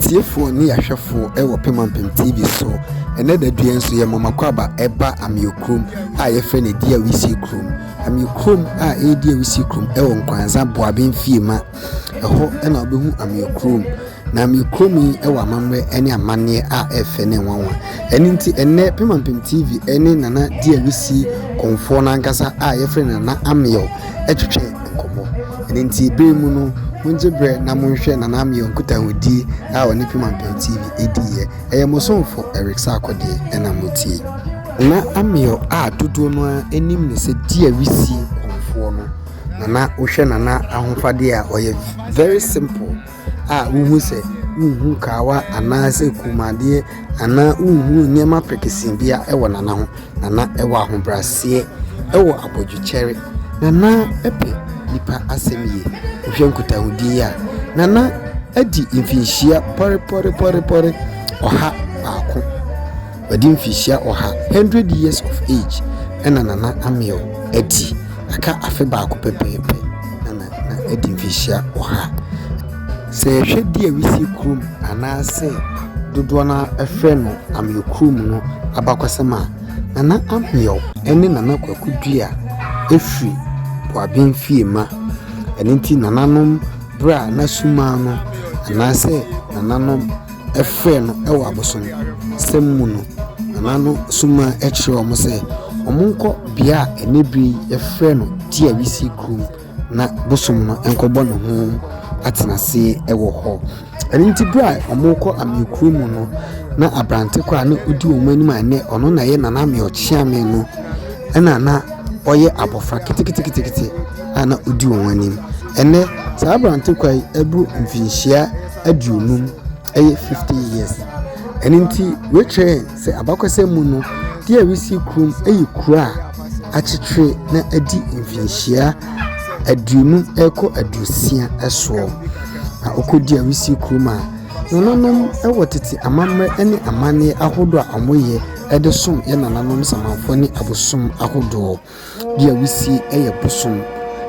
Atiefo ni ahwefo e wo Pemampem TV so ene da dua nso ye makwaba eba Ameyawkrom a ye fe ne Diawusie krom Ameyawkrom a e Diawusie krom e wo nkwanza boaben fiema eho e na obehu Ameyawkrom na Ameyawkrom yi e wo amamre ene amane a efe ne nwanwa eni nti ene Pemampem TV ene nana Diawusie Komfo na nkasa a ye fe nana Ameyaw etwetwe nkomo eni nti be mu no munjebre na munhwe na Ameyaw nkutahudi a woni Pemampem TV ediye eyemosonfo Eric Sakode ena mutie na Ameyaw a dodo no enim ne se Diawusie Komfo no na wohwe na ahofade a oye very simple a wuhu se wuhu kawa anase kumade ana wuhu nyema prekesin bia ewo nana ho na ewo ahobrase ewo abodwuchere na epe nipa asemiye ohwe nkutahudi a na adi mfinhia pore oha baako adi mfinhia oha 100 years of age ena nana Ameyaw adi aka afe baako pepepe na adi mfinhia oha se hwe Diawusie krom anase dodo na efe no Ameyawkrom no abakwasema nana Ameyaw ene nana kwakudua efri boaben fiema enti nananom bra na suma no anase nananom efe no ewo abosom semmu no nanano suma ekire omo se omonko bia enebri efe no Diawusie krom na bosom no enkobo no ho atenase ewo ho enti bra omonko Ameyawkrom no na abrante kwa na odi omanim ane ono na ye nana Ameyaw chiame no na oye abofra kitikiti ana odi omanim ene sa abrante kwa ebu mfinhia aduonum eye 50 years eninti weche se abakwasemu no Diawusie krom eye kura achitre na adi mfinhia aduonum eko aduosia eso na okodi Diawusie krom a nananom ewo tete amamre ene amane ahodo a amoye ede som ye nananom samanfo ne abosom ahodo Diawusie eye bosom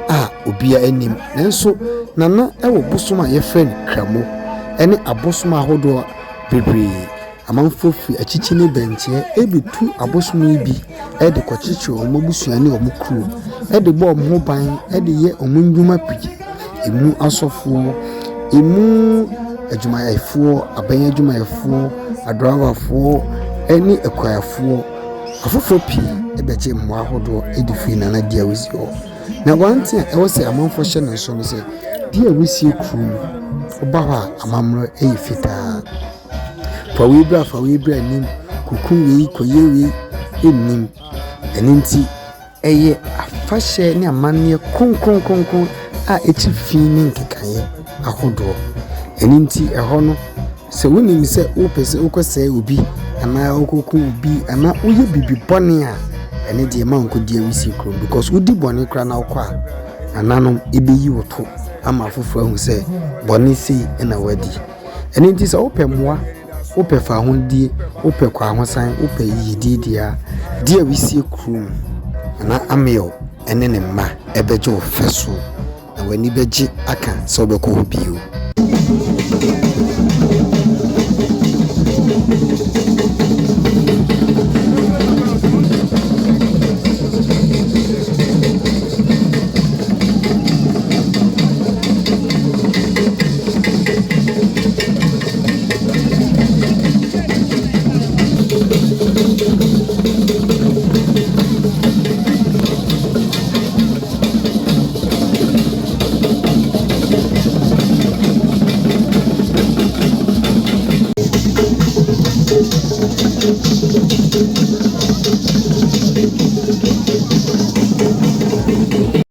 a obia anim nanso nana ewo bosom a ye friend kramo ene abosom ahodo bebre amanfo fi achichi ne benche ebitu abosom ibi ede kwachichi omobusuane omukru ede bo omho ban ede ye omundwuma pigi emu asofo emu adwumayefo aban adwumayefo adrawafo eni ekwayafo afofo pi ebeje mmo ahodo edifi nana Diawusie o na wanti e wose amanfo hye ne so no se Diawusie krom obawa amamro eyifita fawibra nim kukunwe koyewe enim eninti eye afahye ne amane konkron a echifi ne nkekaye ahodo eninti eho no se wonim se wopese ukose obi ana okoku obi ana uye bibi bone a ene de ma nko Diawusie krom because udi bone kra na okwa ananom ebeyi woto ama afofo ahu se bone sei na wadi eninti se opemwa ope fa hondie ope kwa ahosan ope yididia Diawusie krom na Ameyaw ene ne ma ebeje ofeso na wani beje aka so obekọ bio